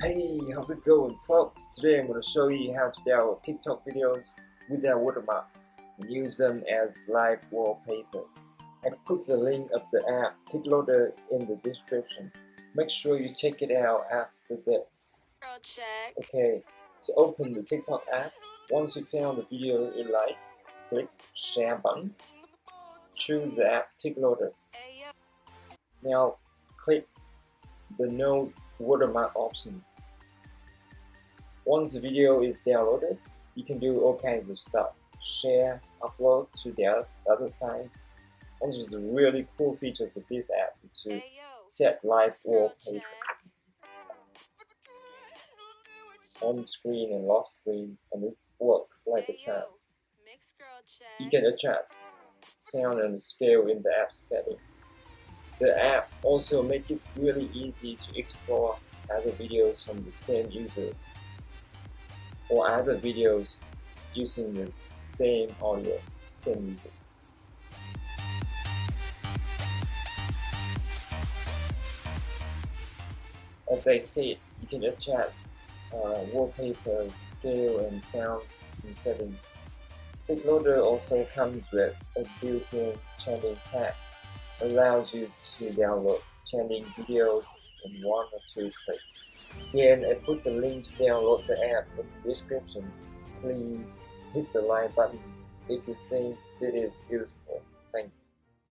Hey, how's it going, folks? Today I'm going to show you how to download TikTok videos without watermark and use them as live wallpapers. I put the link of the app TikTok in the description. Make sure you check it out after this. Okay, so open the TikTok app. Once you found the video you like, click share button. Choose the app TikTok. Now click the no watermark option. Once the video is downloaded, you can do all kinds of stuff. Share, upload to the other sites. One of the really cool features of this app is to set live wallpaper on screen and off screen, and it works like a charm. You can adjust sound and scale in the app settings. The app also makes it really easy to explore other videos from the same users or other videos using the same audio, same music. As I said, you can adjust wallpaper, scale, and sound in settings. TikTok also comes with a built-in trending tab, allows you to download trending videos in 1 or 2 clicks. Again, I put the link to download the app in the description. Please hit the like button if you think it is useful. Thank you.